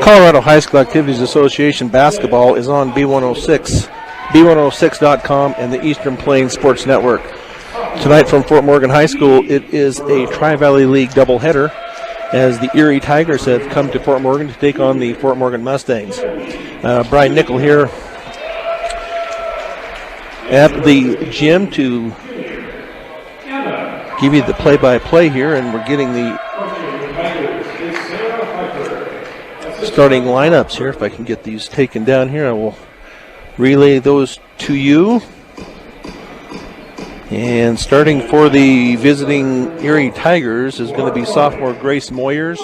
Colorado High School Activities Association basketball is on B106, B106.com, and the Eastern Plains Sports Network. Tonight from Fort Morgan High School, it is a Tri-Valley League doubleheader as the Erie Tigers have come to Fort Morgan to take on the Fort Morgan Mustangs. Brian Nickell here at the gym to give you the play-by-play here, and we're getting the starting lineups here. If I can get these taken down here, I will relay those to you. And starting for the visiting Erie Tigers is going to be sophomore Grace Moyers,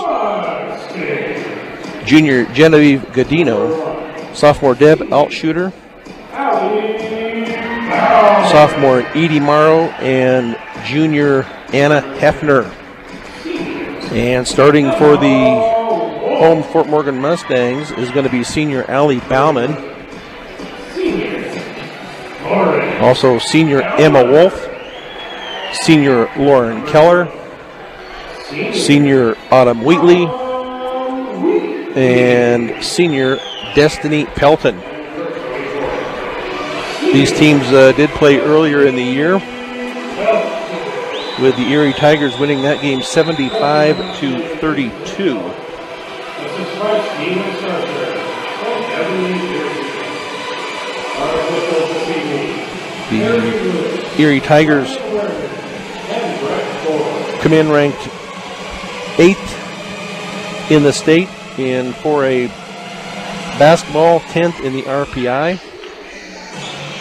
junior Genevieve Godino, sophomore Deb Altshooter, sophomore Edie Morrow, and junior Anna Hefner. And starting for the home Fort Morgan Mustangs is going to be senior Allie Bauman, also senior Emma Wolf, senior Lauren Keller, senior Autumn Wheatley, and senior Destiny Pelton. These teams did play earlier in the year, with the Erie Tigers winning that game 75-32. The Erie Tigers come in ranked 8th in the state in 4A basketball, 10th in the RPI.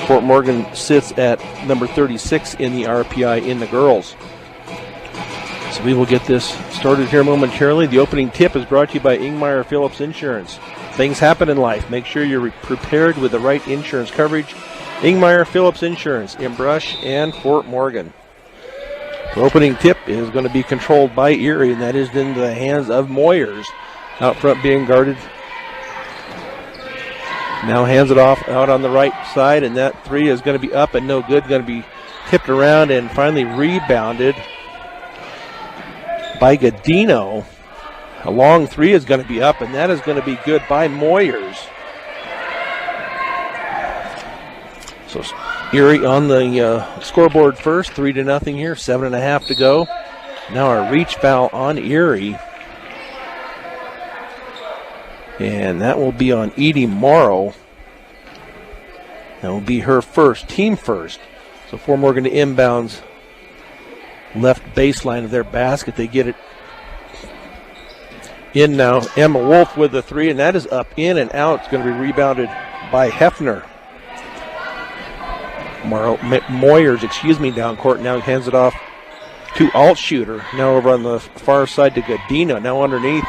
Fort Morgan sits at number 36 in the RPI in the girls. So we will get this started here momentarily. The opening tip is brought to you by Ingmeyer Phillips Insurance. Things happen in life. Make sure you're prepared with the right insurance coverage. Ingmeyer Phillips Insurance in Brush and Fort Morgan. The opening tip is going to be controlled by Erie, and that is into the hands of Moyers. Out front being guarded. Now hands it off out on the right side, and that three is going to be up and no good. Going to be tipped around and finally rebounded by Godino. A long three is going to be up, and that is going to be good by Moyers. So Erie on the scoreboard first, 3-0 here, 7.5 to go. Now a reach foul on Erie. And that will be on Edie Morrow. That will be her first, team first. So Fort Morgan to inbounds left baseline of their basket. They get it in now. Emma Wolf with the three, and that is up, in, and out. It's going to be rebounded by Hefner. Moyers, down court. Now hands it off to Altshooter. Now over on the far side to Godino. Now underneath.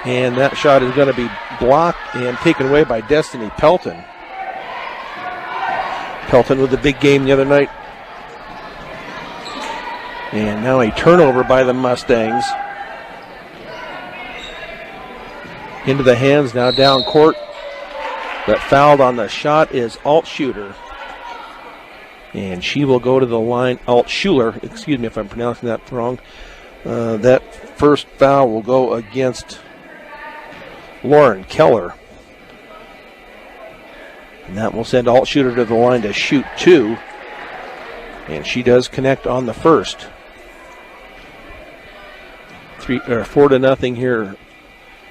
And that shot is going to be blocked and taken away by Destiny Pelton. Pelton with the big game the other night. And now a turnover by the Mustangs. Into the hands, now down court. But fouled on the shot is Altshooter. And she will go to the line. Altschuler, excuse me if I'm pronouncing that wrong. That first foul will go against Lauren Keller. And that will send Altshooter to the line to shoot two. And she does connect on the first. 4-0 here.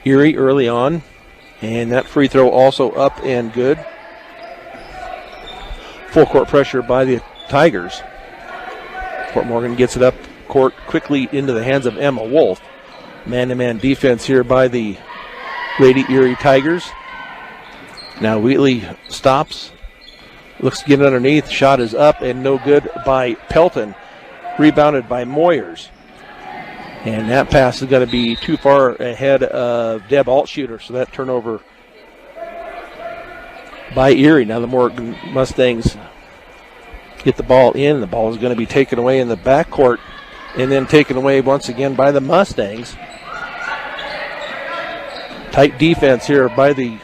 Erie early on. And that free throw also up and good. Full court pressure by the Tigers. Fort Morgan gets it up court quickly into the hands of Emma Wolf. Man-to-man defense here by the Lady Erie Tigers. Now Wheatley stops. Looks to get underneath. Shot is up and no good by Pelton. Rebounded by Moyers. And that pass is going to be too far ahead of Deb Altshooter. So that turnover by Erie. Now the Morgan Mustangs get the ball in. The ball is going to be taken away in the backcourt and then taken away once again by the Mustangs. Tight defense here by the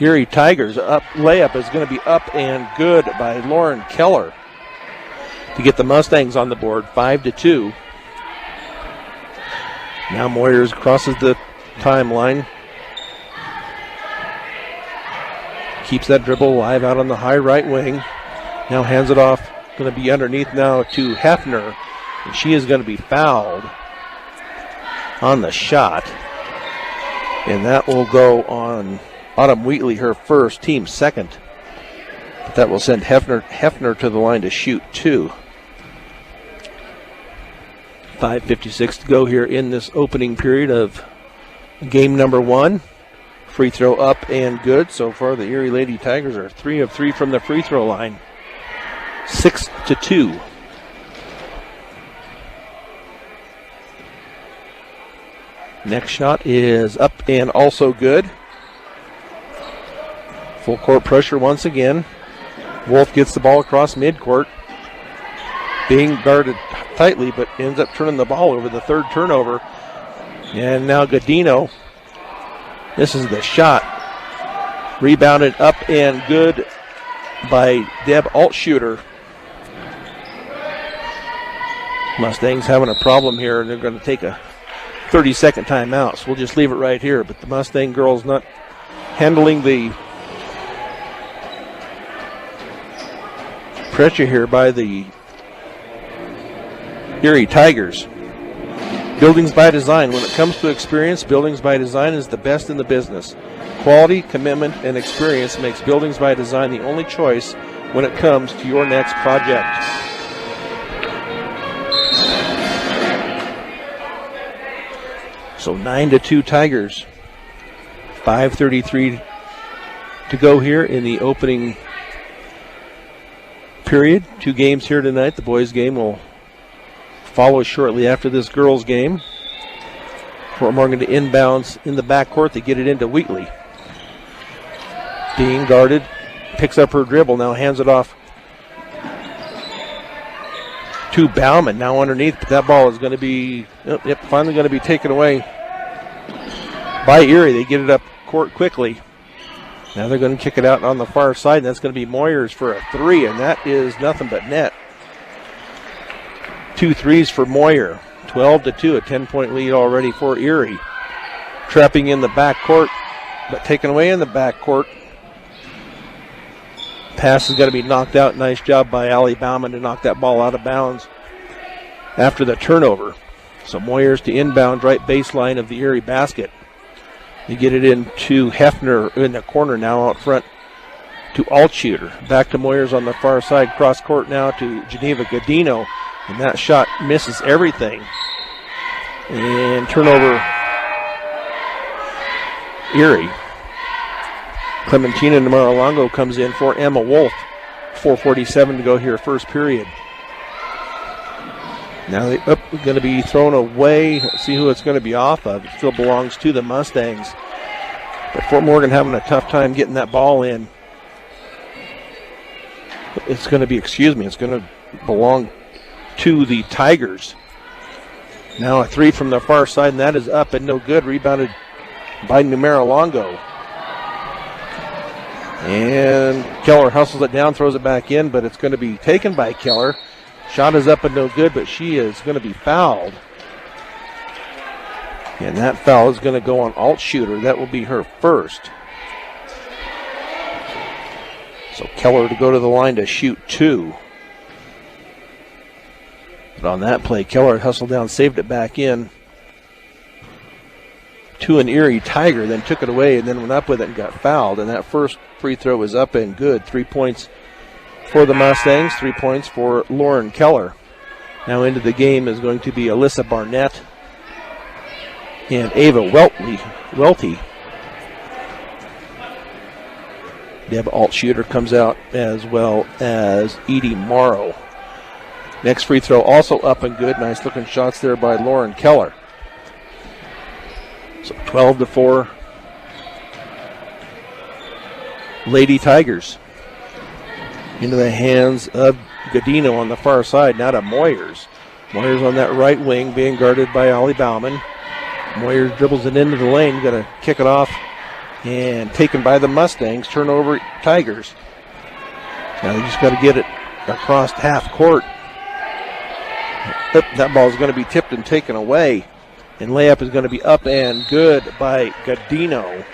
Erie Tigers. Layup is going to be up and good by Lauren Keller to get the Mustangs on the board, 5-2. Now Moyers crosses the timeline. Keeps that dribble alive out on the high right wing. Now hands it off. Going to be underneath now to Hefner. And she is going to be fouled on the shot. And that will go on Autumn Wheatley, her first, team second. But that will send Hefner to the line to shoot 2. 5:56 to go here in this opening period of game number 1. Free throw up and good. So far, the Erie Lady Tigers are 3 of 3 from the free throw line. 6-2. Next shot is up and also good. Full court pressure once again. Wolf gets the ball across midcourt. Being guarded tightly, but ends up turning the ball over, the third turnover. And now Godino. This is the shot. Rebounded up and good by Deb Altshooter. Mustangs having a problem here, and they're going to take a 30-second timeout, so we'll just leave it right here. But the Mustang girls not handling the pressure here by the Erie Tigers. Buildings by Design. When it comes to experience, Buildings by Design is the best in the business. Quality, commitment, and experience makes Buildings by Design the only choice when it comes to your next project. So 9-2 Tigers. 5:33 to go here in the opening period. 2 games here tonight. The boys' game will follow shortly after this girls' game. Fort Morgan to inbounds in the backcourt. They get it into Wheatley. Being guarded. Picks up her dribble. Now hands it off to Bauman. Now underneath. But that ball is going to be, finally going to be taken away by Erie. They get it up court quickly. Now they're going to kick it out on the far side. And that's going to be Moyers for a 3. And that is nothing but net. 2 threes for Moyer. 12-2, a 10-point lead already for Erie. Trapping in the backcourt, but taken away in the backcourt. Pass is going to be knocked out. Nice job by Allie Bauman to knock that ball out of bounds after the turnover. So Moyers to inbound right baseline of the Erie basket. You get it into Hefner in the corner now out front to Altshooter. Back to Moyers on the far side. Cross court now to Geneva Godino. And that shot misses everything. And turnover, Erie. Clementina Namaralongo comes in for Emma Wolf. 4:47 to go here, first period. Now they're going to be thrown away. Let's see who it's going to be off of. It still belongs to the Mustangs. But Fort Morgan having a tough time getting that ball in. It's going to be, it's going to belong to the Tigers. Now a 3 from the far side, and that is up and no good. Rebounded by Numeralongo. And Keller hustles it down, throws it back in, but it's going to be taken by Keller. Shot is up and no good, but she is going to be fouled. And that foul is going to go on Altshooter. That will be her first. So Keller to go to the line to shoot 2. But on that play, Keller hustled down, saved it back in to an Erie Tiger, then took it away and then went up with it and got fouled. And that first free throw was up and good. 3 points for the Mustangs, 3 points for Lauren Keller. Now into the game is going to be Alyssa Barnett and Ava Welty. Deb Altshooter comes out as well as Edie Morrow. Next free throw also up and good. Nice looking shots there by Lauren Keller. So 12-4. Lady Tigers. Into the hands of Godino on the far side. Now to Moyers. Moyers on that right wing being guarded by Ollie Bauman. Moyers dribbles it into the lane. Going to kick it off. And taken by the Mustangs. Turnover Tigers. Now they just got to get it across half court. That ball is going to be tipped and taken away. And layup is going to be up and good by Godino.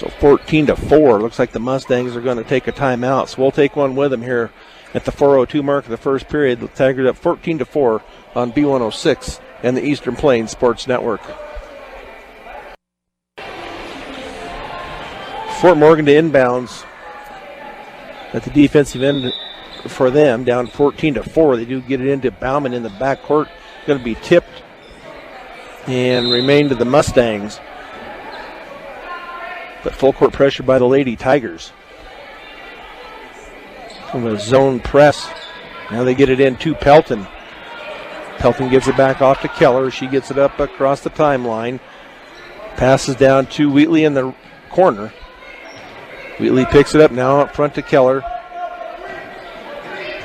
So 14-4. Looks like the Mustangs are going to take a timeout. So we'll take one with them here at the 4:02 mark of the first period. The Tigers up 14-4 on B106 and the Eastern Plains Sports Network. Fort Morgan to inbounds at the defensive end for them, down 14-4. They do get it into Bauman in the backcourt. Going to be tipped and remain to the Mustangs. But full court pressure by the Lady Tigers. From a zone press. Now they get it in to Pelton. Pelton gives it back off to Keller. She gets it up across the timeline. Passes down to Wheatley in the corner. Wheatley picks it up now up front to Keller.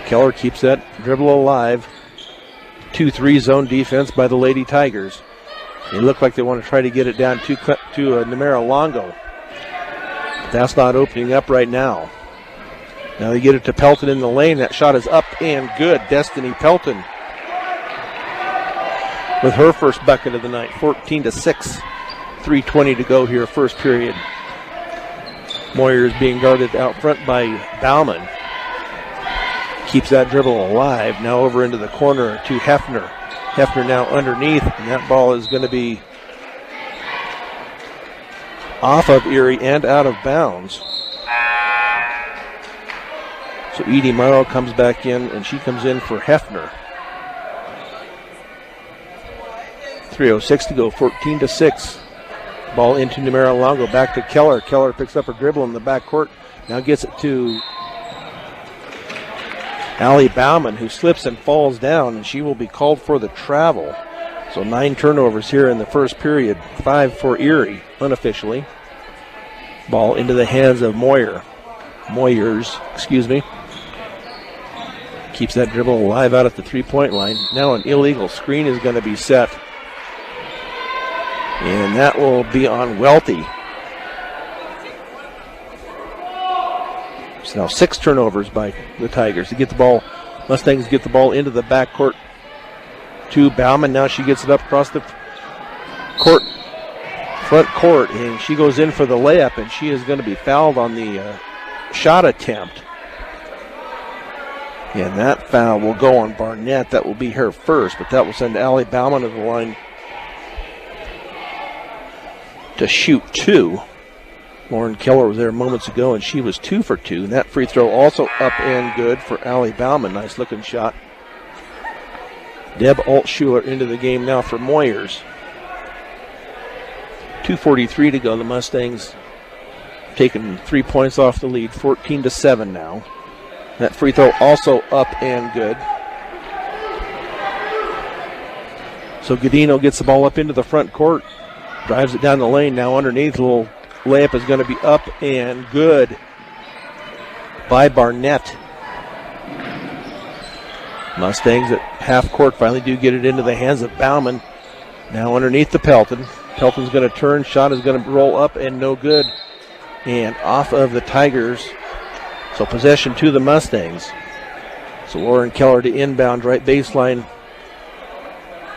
Keller keeps that dribble alive. 2-3 zone defense by the Lady Tigers. They look like they want to try to get it down to Namera Longo. But that's not opening up right now. Now they get it to Pelton in the lane. That shot is up and good. Destiny Pelton with her first bucket of the night. 14-6. 3:20 to go here, first period. Moyer is being guarded out front by Bauman. Keeps that dribble alive. Now over into the corner to Hefner. Hefner now underneath, and that ball is going to be off of Erie and out of bounds. So Edie Morrow comes back in, and she comes in for Hefner. 3:06 to go, 14-6. Ball into Namera Longo, back to Keller. Keller picks up her dribble in the backcourt. Now gets it to Allie Bauman, who slips and falls down, and she will be called for the travel. So 9 turnovers here in the first period, 5 for Erie, unofficially. Ball into the hands of Moyers. Keeps that dribble alive out at the three-point line. Now an illegal screen is going to be set. And that will be on Welty. So now 6 turnovers by the Tigers. To get the ball, Mustangs get the ball into the backcourt to Bauman. Now she gets it up across the front court, and she goes in for the layup, and she is going to be fouled on the shot attempt. And that foul will go on Barnett. That will be her first, but that will send Allie Bauman to the line to shoot 2. Lauren Keller was there moments ago, and she was 2 for 2. And that free throw also up and good for Allie Bauman. Nice looking shot. Deb Altschuler into the game now for Moyers. 2:43 to go. The Mustangs taking 3 points off the lead, 14-7 now. That free throw also up and good. So Godino gets the ball up into the front court. Drives it down the lane, now underneath. A little layup is going to be up and good by Barnett. Mustangs at half court finally do get it into the hands of Bauman. Now underneath the Pelton. Pelton's going to turn, shot is going to roll up and no good. And off of the Tigers. So possession to the Mustangs. So Lauren Keller to inbound right baseline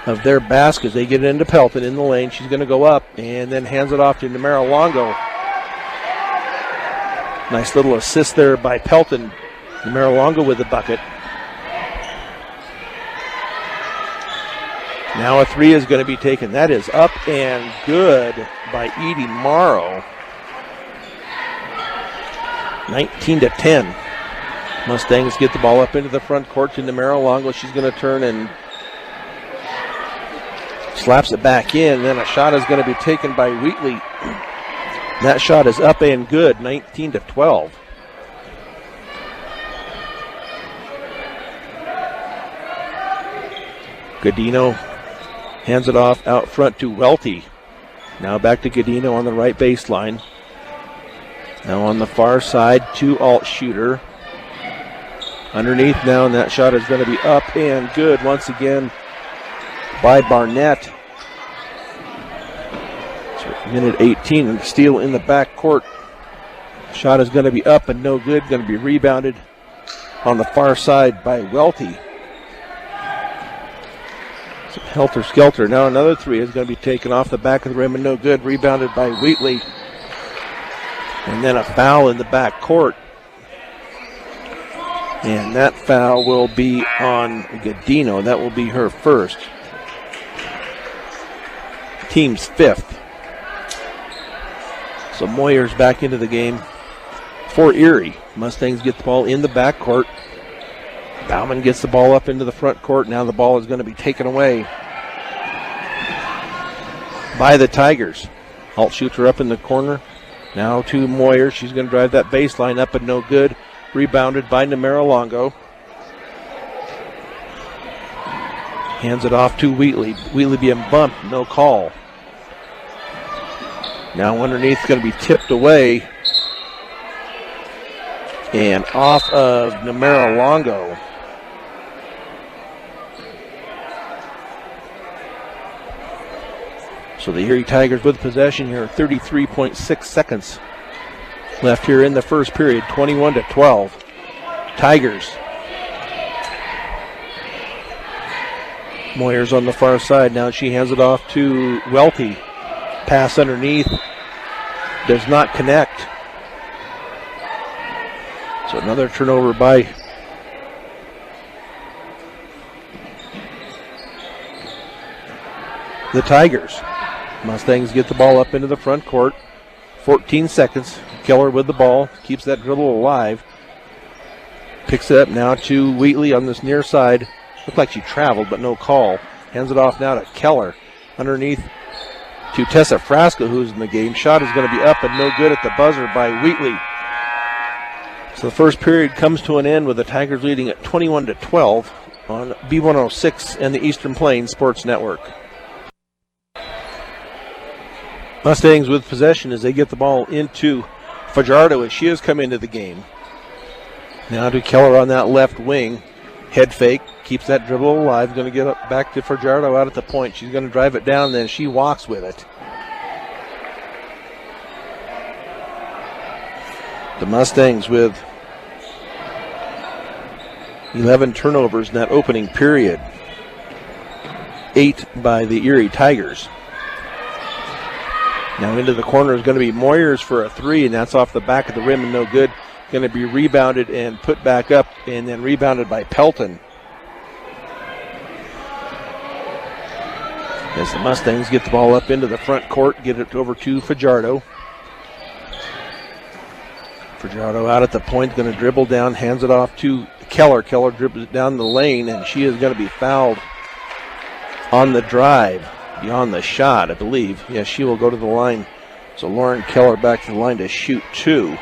of their basket. They get it into Pelton in the lane. She's going to go up and then hands it off to Namera Longo. Nice little assist there by Pelton. Namera Longo with the bucket. Now a 3 is going to be taken. That is up and good by Edie Morrow. 19-10. Mustangs get the ball up into the front court to Namera Longo. She's going to turn and slaps it back in. Then a shot is going to be taken by Wheatley. That shot is up and good, 19-12. Godino hands it off out front to Welty. Now back to Godino on the right baseline. Now on the far side to Altschuler. Underneath now, and that shot is going to be up and good once again by Barnett. So minute 18, and steal in the back court. Shot is going to be up and no good. Going to be rebounded on the far side by Welty. So helter-skelter. Now another 3 is going to be taken off the back of the rim and no good. Rebounded by Wheatley. And then a foul in the back court. And that foul will be on Godino. That will be her first. Team's fifth. So Moyer's back into the game for Erie. Mustangs get the ball in the back court. Bauman gets the ball up into the front court. Now the ball is going to be taken away by the Tigers. Alt shoots her up in the corner. Now to Moyer. She's going to drive that baseline up and no good. Rebounded by Namera Longo. Hands it off to Wheatley. Wheatley being bumped. No call. Now underneath, going to be tipped away. And off of Namera Longo. So the Erie Tigers with possession here. 33.6 seconds left here in the first period. 21-12. Tigers. Moyer's on the far side. Now she hands it off to Welty. Pass underneath. Does not connect. So another turnover by the Tigers. Mustangs get the ball up into the front court. 14 seconds. Keller with the ball. Keeps that dribble alive. Picks it up now to Wheatley on this near side. Looked like she traveled, but no call. Hands it off now to Keller. Underneath to Tessa Frasca, who's in the game. Shot is going to be up and no good at the buzzer by Wheatley. So the first period comes to an end with the Tigers leading at 21-12 on B106 and the Eastern Plains Sports Network. Mustangs with possession as they get the ball into Fajardo as she has come into the game. Now to Keller on that left wing. Head fake, keeps that dribble alive. Going to get up back to Fajardo out at the point. She's going to drive it down, then she walks with it. The Mustangs with 11 turnovers in that opening period. 8 by the Erie Tigers. Now into the corner is going to be Moyers for a three, and that's off the back of the rim and no good. Going to be rebounded and put back up, and then rebounded by Pelton. As the Mustangs get the ball up into the front court, get it over to Fajardo. Fajardo out at the point, going to dribble down, hands it off to Keller. Keller dribbles it down the lane, and she is going to be fouled on the drive. Beyond the shot, I believe. Yes, she will go to the line. So Lauren Keller back to the line to shoot two.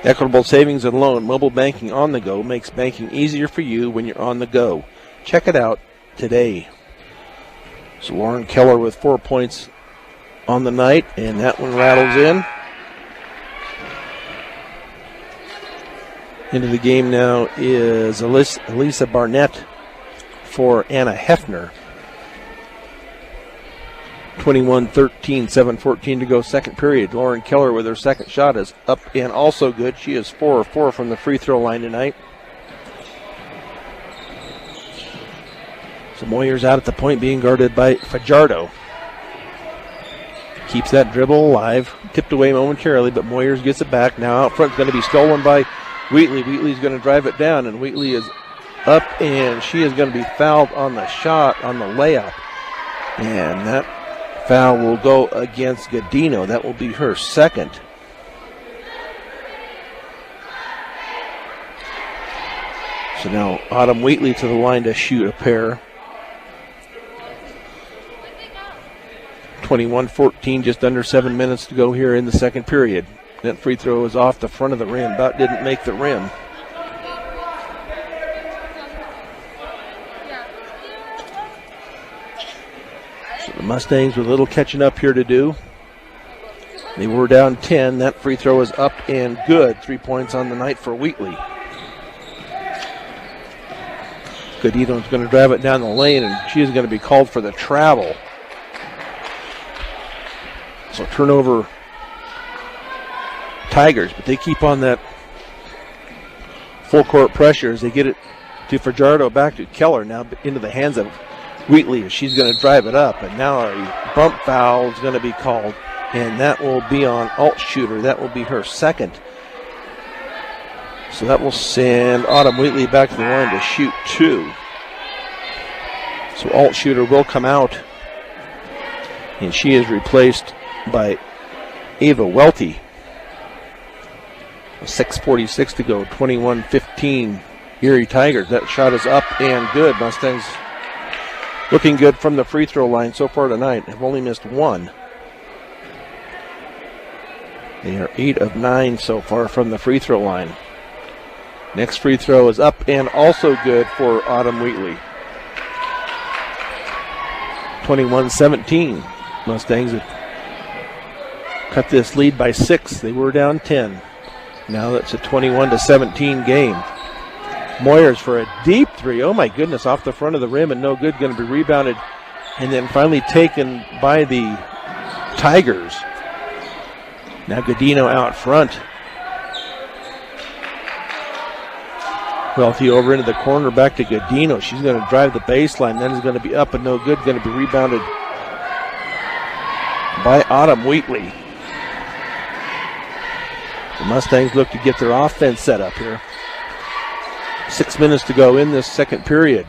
Equitable Savings and Loan mobile banking on the go makes banking easier for you when you're on the go. Check it out today. So Lauren Keller with 4 points on the night, and that one rattles in. Into the game now is Elisa Barnett for Anna Hefner. 21-13, 7:14 to go, second period. Lauren Keller with her second shot is up and also good. She is 4 of 4 from the free throw line tonight. So Moyer's out at the point being guarded by Fajardo. Keeps that dribble alive. Tipped away momentarily, but Moyers gets it back. Now out front is going to be stolen by Wheatley. Wheatley's going to drive it down, and Wheatley is up, and she is going to be fouled on the shot, on the layup. And that foul will go against Godino. That will be her second. So now Autumn Wheatley to the line to shoot a pair. 21-14, just under 7 minutes to go here in the second period. That free throw is off the front of the rim, but didn't make the rim. So the Mustangs with a little catching up here to do. They were down 10. That free throw is up and good. 3 points on the night for Wheatley. Godino's going to drive it down the lane, and she is going to be called for the travel. So turnover Tigers, but they keep on that full court pressure as they get it to Fajardo, back to Keller, now into the hands of Wheatley as she's going to drive it up, and now a bump foul is going to be called and that will be on Altshooter. That will be her second. So that will send Autumn Wheatley back to the line to shoot 2. So Altshooter will come out, and she is replaced by Ava Welty. 6:46 to go, 21-15 Erie Tigers. That shot is up and good. Mustangs looking good from the free throw line so far tonight. Have only missed 1. They are 8 of 9 so far from the free throw line. Next free throw is up and also good for Autumn Wheatley. 21-17. Mustangs have cut this lead by 6. They were down 10. Now that's a 21-17 game. Moyers for a deep 3. Oh my goodness, off the front of the rim and no good. Going to be rebounded and then finally taken by the Tigers. Now Godino out front. Welty over into the corner, back to Godino. She's going to drive the baseline. Then is going to be up and no good. Going to be rebounded by Autumn Wheatley. The Mustangs look to get their offense set up here. 6 minutes to go in this second period.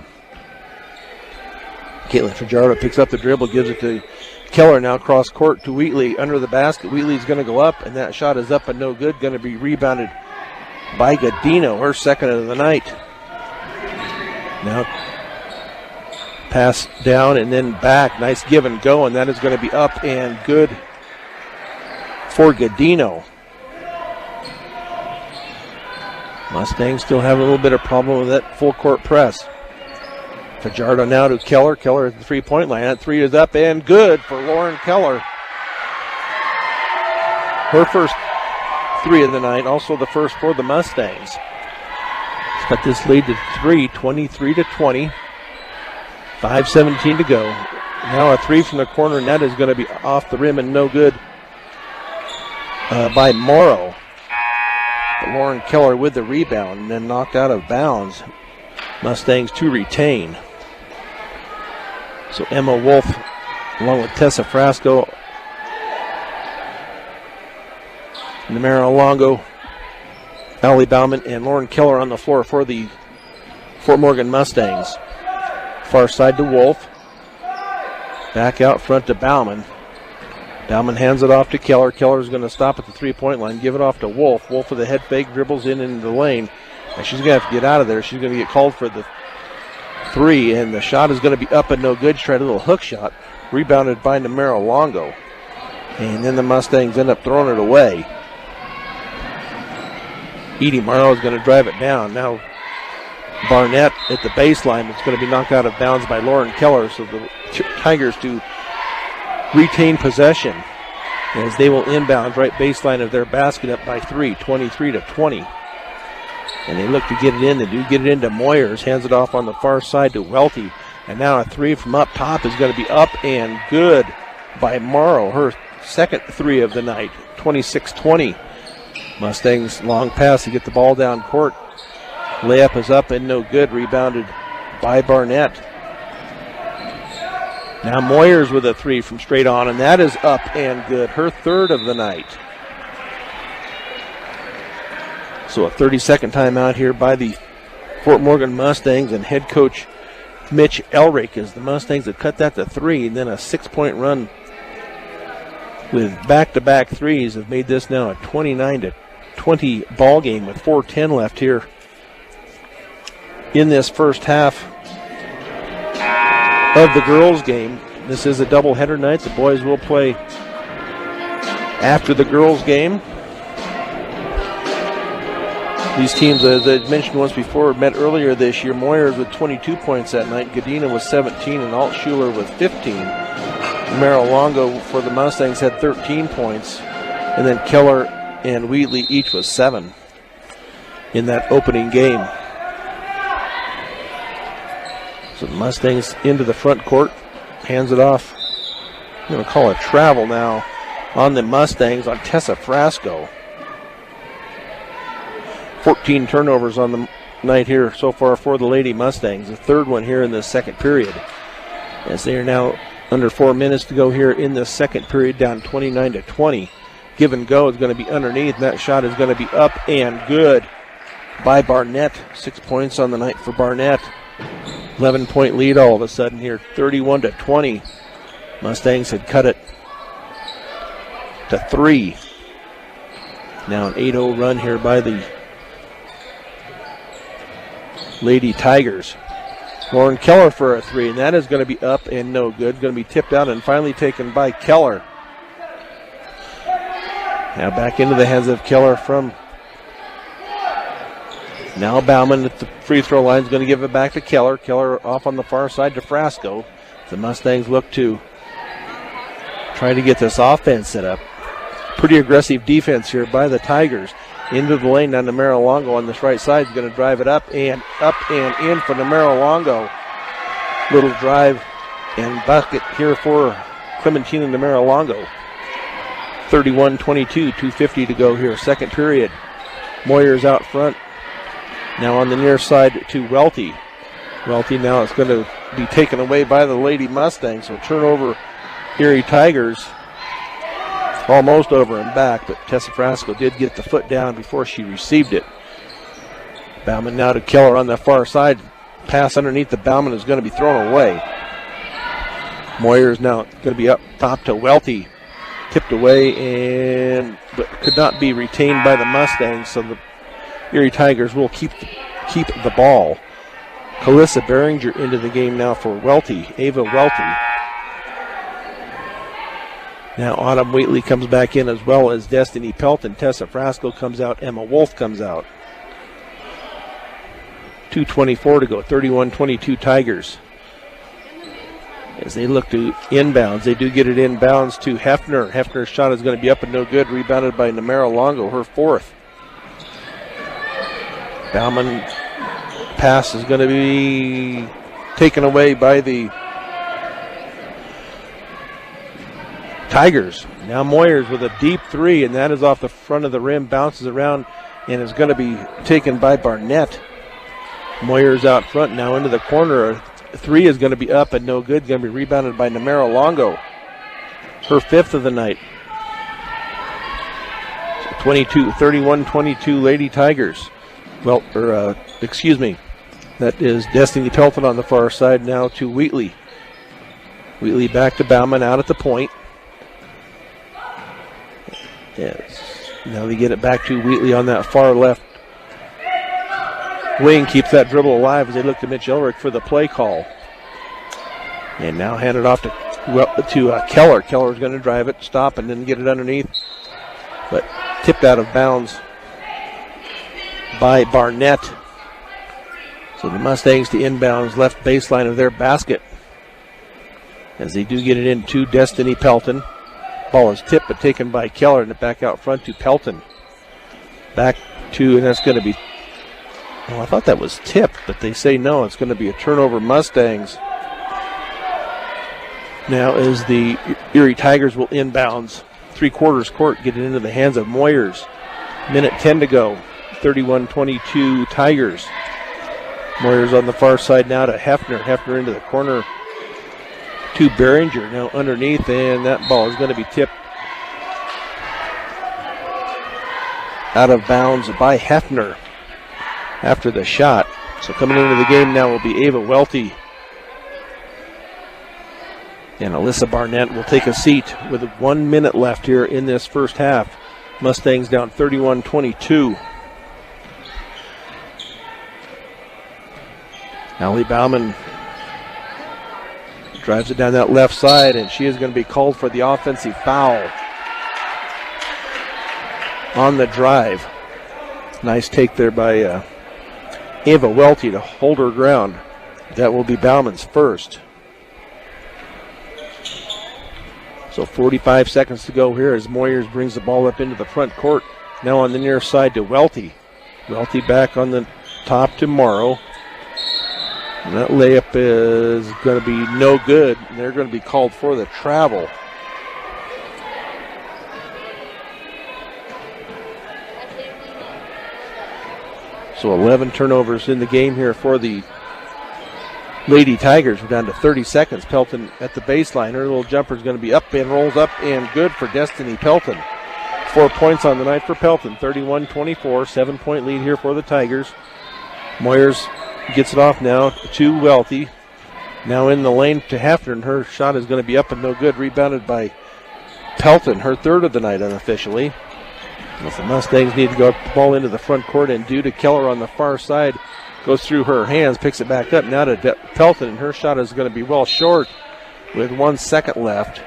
Caitlin Fajardo picks up the dribble, gives it to Keller, now cross court to Wheatley under the basket. Wheatley's going to go up, and that shot is up and no good. Going to be rebounded by Godino, her second of the night. Now pass down and then back. Nice give and go, and that is going to be up and good for Godino. Mustangs still have a little bit of problem with that full court press. Fajardo now to Keller. Keller at the three-point line. That 3 is up and good for Lauren Keller. Her first 3 of the night, also the first for the Mustangs. She's got this lead to 3, 23-20. 5:17 to go. Now a 3 from the corner, and that is going to be off the rim and no good by Morrow. But Lauren Keller with the rebound and then knocked out of bounds. Mustangs to retain. So Emma Wolf along with Tessa Frasco, Namara Longo, Allie Bauman, and Lauren Keller on the floor for the Fort Morgan Mustangs. Far side to Wolf. Back out front to Bauman. Bauman hands it off to Keller. Keller's going to stop at the three-point line, give it off to Wolf. Wolf with a head fake, dribbles in into the lane. And she's going to have to get out of there. She's going to get called for the 3, and the shot is going to be up and no good. She tried a little hook shot, rebounded by Namara Longo. And then the Mustangs end up throwing it away. Edie Morrow is going to drive it down. Now Barnett at the baseline. It's going to be knocked out of bounds by Lauren Keller, so the Tigers to retain possession as they will inbound right baseline of their basket up by 3, 23-20. And they look to get it in. They do get it into Moyers. Hands it off on the far side to Welty. And now a 3 from up top is going to be up and good by Morrow. Her second 3 of the night, 26-20. Mustangs long pass to get the ball down court. Layup is up and no good. Rebounded by Barnett. Now Moyers with a 3 from straight on, and that is up and good. Her third of the night. So a 30-second timeout here by the Fort Morgan Mustangs, and head coach Mitch Elrick, as the Mustangs have cut that to 3, and then a 6-point run with back-to-back 3s have made this now a 29-20 ball game with 4:10 left here in this first half of the girls' game. This is a doubleheader night. The boys will play after the girls' game. These teams, as I mentioned once before, met earlier this year. Moyers with 22 points that night. Godina with 17 and Altschuler with 15. Merrill Longo for the Mustangs had 13 points. And then Keller and Wheatley each with 7 in that opening game. So the Mustangs into the front court. Hands it off. I'm going to call a travel now on the Mustangs on Tessa Frasco. 14 turnovers on the night here so far for the Lady Mustangs. The third one here in the second period, as they are now Under 4 minutes to go here in the second period, down 29-20. Give and go is going to be underneath, and that shot is going to be up and good by Barnett. 6 points on the night for Barnett. 11-point lead all of a sudden here, 31-20. Mustangs had cut it to 3. Now an 8-0 run here by the Lady Tigers. Lauren Keller for a 3, and that is going to be up and no good. Going to be tipped out and finally taken by Keller. Now back into the hands of Keller from now Bauman at the free throw line is going to give it back to Keller. Keller off on the far side to Frasco. The Mustangs look to try to get this offense set up. Pretty aggressive defense here by the Tigers. Into the lane now, Namera Longo on this right side is going to drive it up and in for Namera Longo. Little drive and bucket here for Clementina Namera Longo. 31-22, 2:50 to go here. Second period. Moyers out front. Now on the near side to Welty. Welty now it's going to be taken away by the Lady Mustangs. So turnover, Erie Tigers. Almost over and back, but Tessa Frasco did get the foot down before she received it. Bauman now to Keller on the far side. Pass underneath the Bauman is going to be thrown away. Moyers now going to be up top to Welty. Tipped away but could not be retained by the Mustangs, so the Erie Tigers will keep the ball. Calissa Behringer into the game now for Welty, Ava Welty. Now Autumn Wheatley comes back in as well as Destiny Pelton. Tessa Frasco comes out. Emma Wolf comes out. 2:24 to go. 31-22 Tigers. As they look to inbounds, they do get it inbounds to Hefner. Hefner's shot is going to be up and no good. Rebounded by Namera Longo, her 4th. Bauman pass is going to be taken away by the Tigers. Now Moyers with a deep 3, and that is off the front of the rim, bounces around, and is going to be taken by Barnett. Moyers out front now into the corner. A 3 is going to be up and no good. Going to be rebounded by Namera Longo, her 5th of the night. 31-22 Lady Tigers. That is Destiny Pelton on the far side now to Wheatley. Wheatley back to Bauman out at the point. Yes. Now they get it back to Wheatley on that far left wing. Keeps that dribble alive as they look to Mitch Elrick for the play call. And now hand it off to Keller. Keller's going to drive it, stop, and then get it underneath. But tipped out of bounds by Barnett. So the Mustangs to inbounds left baseline of their basket. As they do get it into Destiny Pelton. Ball is tipped but taken by Keller, and back out front to Pelton. Back to, and that's going to be, I thought that was tipped, but they say no, it's going to be a turnover Mustangs. Now as the Erie Tigers will inbounds. 3/4 court, get it into the hands of Moyers. Minute 10 to go. 31-22 Tigers. Moyers on the far side now to Hefner. Hefner into the corner to Behringer. Now underneath, and that ball is going to be tipped out of bounds by Hefner after the shot. So coming into the game now will be Ava Welty. And Alyssa Barnett will take a seat with 1 minute left here in this first half. Mustangs down 31-22. Allie Bauman drives it down that left side, and she is going to be called for the offensive foul on the drive. Nice take there by Ava Welty to hold her ground. That will be Bauman's first. So 45 seconds to go here as Moyers brings the ball up into the front court. Now on the near side to Welty. Welty back on the top to Morrow. And that layup is going to be no good. And they're going to be called for the travel. So 11 turnovers in the game here for the Lady Tigers. We're down to 30 seconds. Pelton at the baseline. Her little jumper is going to be up and rolls up and good for Destiny Pelton. 4 points on the night for Pelton. 31-24. 7-point lead here for the Tigers. Moyers gets it off now to Welty. Now in the lane to Hefner, and her shot is going to be up and no good. Rebounded by Pelton, her third of the night unofficially. If the Mustangs need to go up the ball into the front court, and due to Keller on the far side, goes through her hands, picks it back up now to Pelton, and her shot is going to be well short with 1 second left.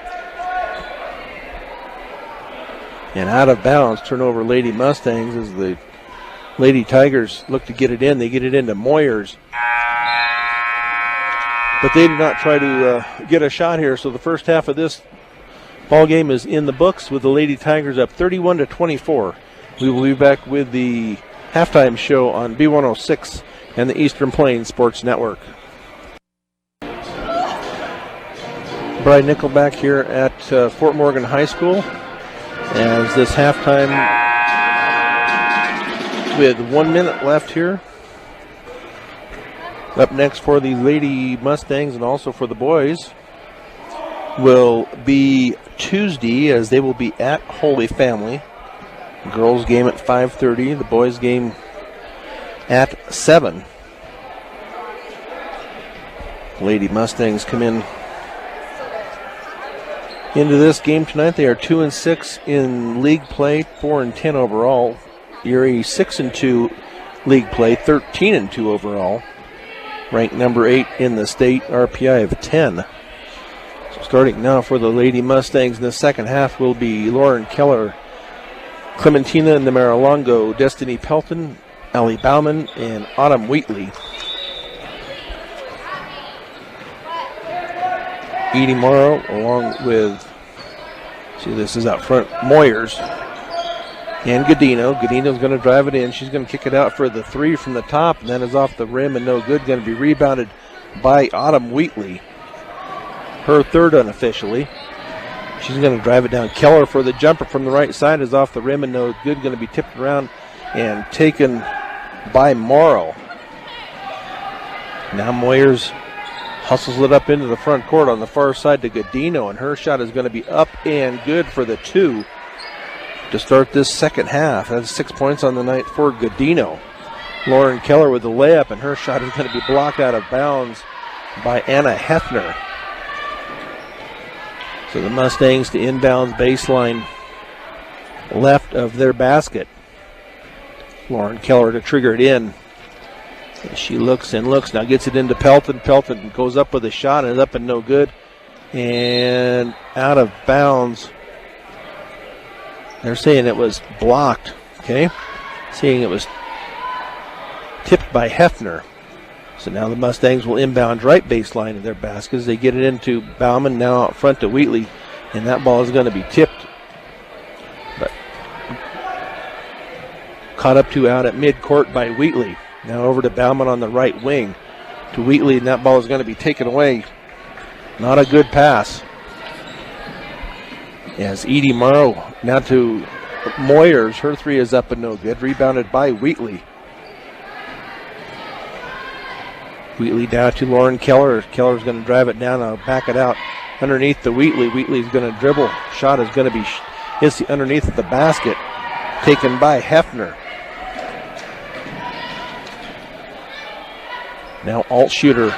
And out of bounds, turnover Lady Mustangs as the Lady Tigers look to get it in. They get it into Moyers. But they do not try to get a shot here, so the first half of this ball game is in the books with the Lady Tigers up 31-24. We will be back with the halftime show on B106 and the Eastern Plains Sports Network. Brian Nickell back here at Fort Morgan High School as this halftime with 1 minute left here. Up next for the Lady Mustangs and also for the boys will be Tuesday, as they will be at Holy Family. The girls game at 5:30, the boys game at 7. Lady Mustangs come into this game tonight. They are 2-6 in league play, 4-10 overall. Erie 6-2 league play, 13-2 overall. Ranked number 8 in the state, RPI of 10. So starting now for the Lady Mustangs in the second half will be Lauren Keller, Clementina Namaralongo, Destiny Pelton, Allie Bauman, and Autumn Wheatley. Edie Morrow along with, this is out front, Moyers and Godino. Godino's going to drive it in. She's going to kick it out for the three from the top, and then is off the rim and no good. Going to be rebounded by Autumn Wheatley, her third unofficially. She's going to drive it down. Keller for the jumper from the right side is off the rim and no good. Going to be tipped around and taken by Morrow. Now Moyers hustles it up into the front court on the far side to Godino, and her shot is going to be up and good for the two to start this second half. That's 6 points on the night for Godino. Lauren Keller with the layup, and her shot is going to be blocked out of bounds by Anna Hefner. So the Mustangs to inbounds baseline left of their basket. Lauren Keller to trigger it in. She looks and looks, now gets it into Pelton. Pelton goes up with a shot and is up and no good. And out of bounds. They're saying it was blocked, okay? Saying it was tipped by Hefner. So now the Mustangs will inbound right baseline of their basket as they get it into Bauman, now out front to Wheatley. And that ball is going to be tipped. But caught up to out at midcourt by Wheatley. Now over to Bauman on the right wing to Wheatley, and that ball is going to be taken away. Not a good pass. As Edie Morrow now to Moyers. Her three is up and no good. Rebounded by Wheatley. Wheatley down to Lauren Keller. Keller's going to drive it down. Now back it out underneath the Wheatley. Wheatley's going to dribble. Shot is going to be hits the underneath of the basket. Taken by Hefner. Now Altshooter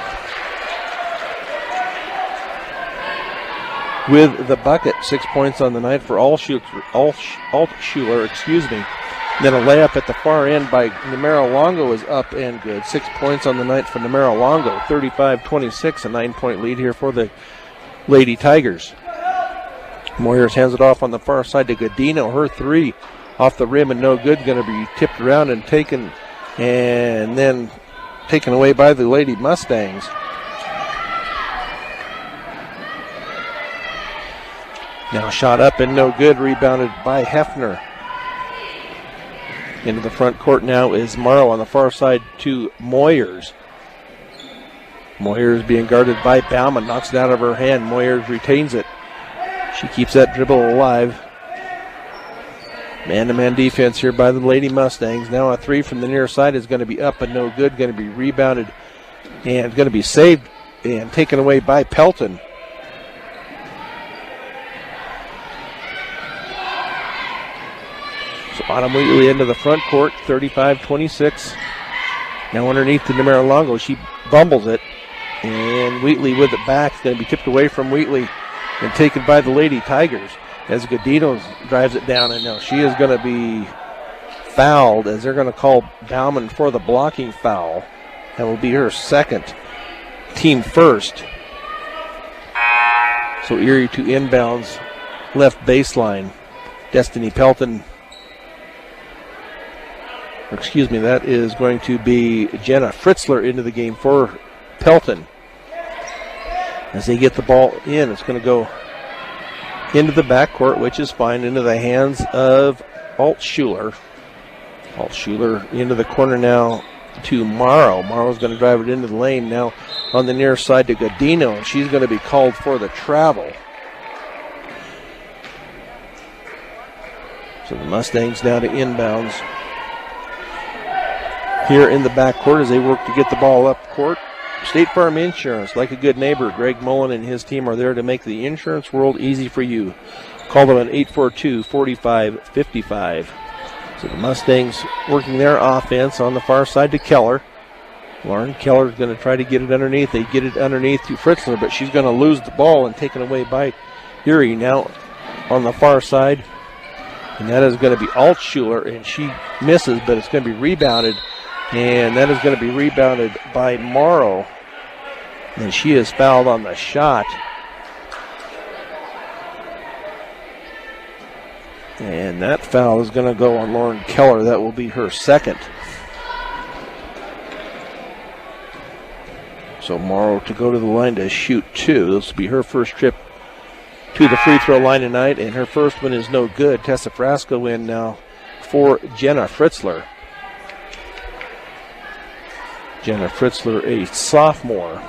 with the bucket. 6 points on the night for Altshuler. Then a layup at the far end by Namaralongo is up and good. 6 points on the night for Namaralongo. 35-26, a 9-point lead here for the Lady Tigers. Moyers hands it off on the far side to Godino. Her three off the rim and no good. Going to be tipped around and taken, and then taken away by the Lady Mustangs. Now shot up and no good. Rebounded by Hefner. Into the front court now is Morrow on the far side to Moyers. Moyers being guarded by Bauman. Knocks it out of her hand. Moyers retains it. She keeps that dribble alive. Man-to-man defense here by the Lady Mustangs. Now a three from the near side is going to be up and no good. Going to be rebounded and going to be saved and taken away by Pelton. So Autumn Wheatley into the front court, 35-26. Now underneath to Numero Longo. She bumbles it. And Wheatley with it back. It's going to be tipped away from Wheatley and taken by the Lady Tigers as Godino drives it down. And now she is going to be fouled as they're going to call Bauman for the blocking foul. That will be her second, team first. So Erie to inbounds, left baseline. Destiny Pelton. Excuse me, that is going to be Jenna Fritzler into the game for Pelton. As they get the ball in, it's going to go into the backcourt, which is fine, into the hands of Altschuler. Altschuler into the corner now to Morrow. Morrow's going to drive it into the lane now on the near side to Godino, and she's going to be called for the travel. So the Mustangs now to inbounds here in the backcourt as they work to get the ball up court. State Farm Insurance, like a good neighbor, Greg Mullen and his team are there to make the insurance world easy for you. Call them at 842-4555. So the Mustangs working their offense on the far side to Keller. Lauren Keller's going to try to get it underneath. They get it underneath to Fritzler, but she's going to lose the ball and taken away by Erie now on the far side. And that is going to be Altschuler, and she misses, but it's going to be rebounded. And that is going to be rebounded by Morrow. And she is fouled on the shot. And that foul is going to go on Lauren Keller. That will be her second. So Morrow to go to the line to shoot two. This will be her first trip to the free throw line tonight. And her first one is no good. Tessa Frasco in now for Jenna Fritzler. Jenna Fritzler, a sophomore.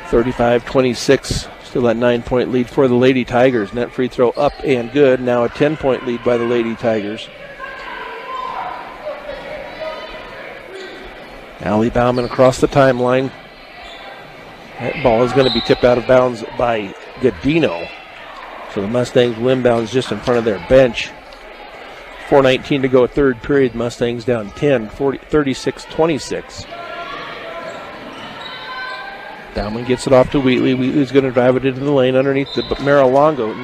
35-26, still that 9-point lead for the Lady Tigers. Net free throw up and good. Now a 10-point lead by the Lady Tigers. Allie Bauman across the timeline. That ball is going to be tipped out of bounds by Godino. So the Mustangs will inbounds just in front of their bench. 4:19 to go, third period. Mustangs down 10, 36-26. Bauman gets it off to Wheatley. Wheatley's going to drive it into the lane underneath the Numero Longo,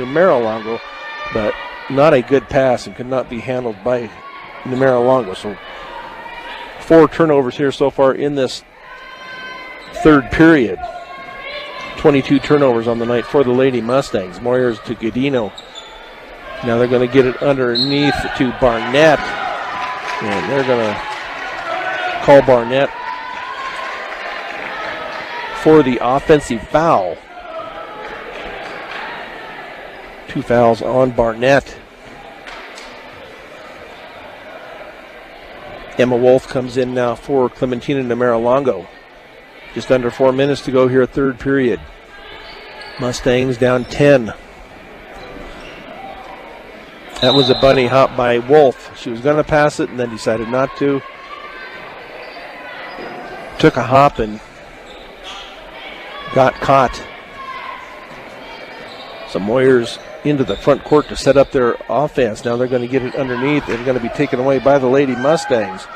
but not a good pass and could not be handled by Numero Longo. So 4 turnovers here so far in this third period. 22 turnovers on the night for the Lady Mustangs. Moyers to Godino. Now they're going to get it underneath to Barnett. And they're going to call Barnett for the offensive foul. 2 fouls on Barnett. Emma Wolf comes in now for Clementina Numero Longo. Just under 4 minutes to go here, third period. Mustangs down 10. That was a bunny hop by Wolf. She was going to pass it and then decided not to. Took a hop and got caught. So Moyers into the front court to set up their offense. Now they're going to get it underneath. They're going to be taken away by the Lady Mustangs.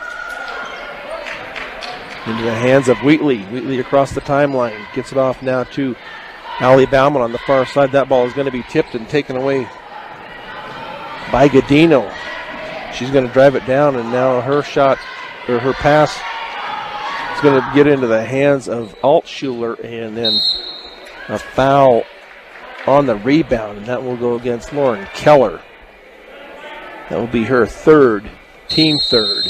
Into the hands of Wheatley. Wheatley across the timeline. Gets it off now to Allie Bauman on the far side. That ball is going to be tipped and taken away by Godino. She's going to drive it down, and now her shot, or her pass, is going to get into the hands of Altschuler, and then a foul on the rebound, and that will go against Lauren Keller. That will be her third, team third.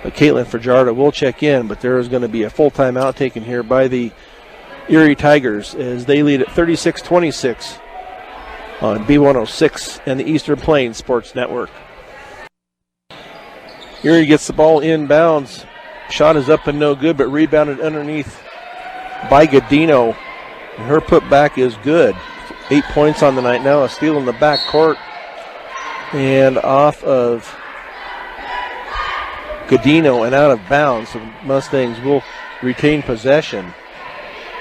But Caitlin Fajardo will check in, but there is going to be a full timeout taken here by the Erie Tigers as they lead at 36-26 on B106 and the Eastern Plains Sports Network. Erie gets the ball inbounds. Shot is up and no good, but rebounded underneath by Godino. And her putback is good. 8 points on the night now. A steal in the back court. And off of Godino and out of bounds. So the Mustangs will retain possession.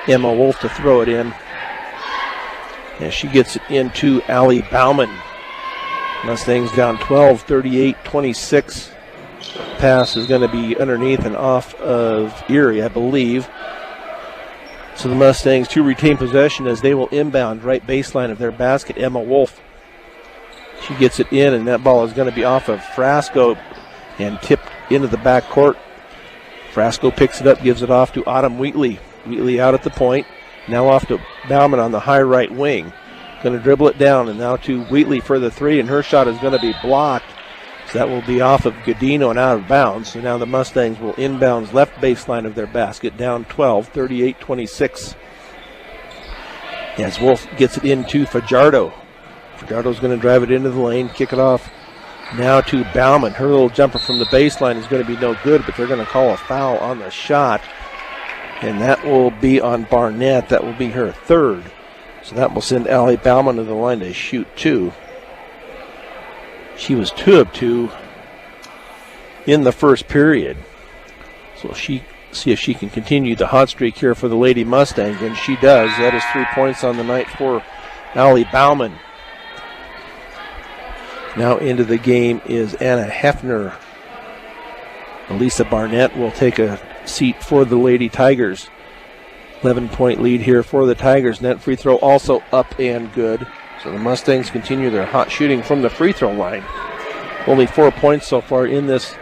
Emma Wolf to throw it in. And she gets it into Allie Bauman. Mustangs down 12, 38-26. Pass is going to be underneath and off of Erie, I believe. So the Mustangs to retain possession as they will inbound right baseline of their basket. Emma Wolf. She gets it in, and that ball is going to be off of Frasco and tipped into the backcourt. Frasco picks it up, gives it off to Autumn Wheatley. Wheatley out at the point. Now off to Bauman on the high right wing. Going to dribble it down, and now to Wheatley for the three, and her shot is going to be blocked. So that will be off of Godino and out of bounds. So now the Mustangs will inbounds left baseline of their basket, down 12, 38-26. As Wolf gets it into Fajardo. Fajardo's going to drive it into the lane, kick it off now to Bauman. Her little jumper from the baseline is going to be no good, but they're going to call a foul on the shot. And that will be on Barnett. That will be her third. So that will send Allie Bauman to the line to shoot two. She was 2 of 2 in the first period. So she see if she can continue the hot streak here for the Lady Mustangs, and she does. That is 3 points on the night for Allie Bauman. Now into the game is Anna Hefner. Elisa Barnett will take a seat for the Lady Tigers. 11-point lead here for the Tigers. Net free throw also up and good. So the Mustangs continue their hot shooting from the free throw line. Only 4 points so far in this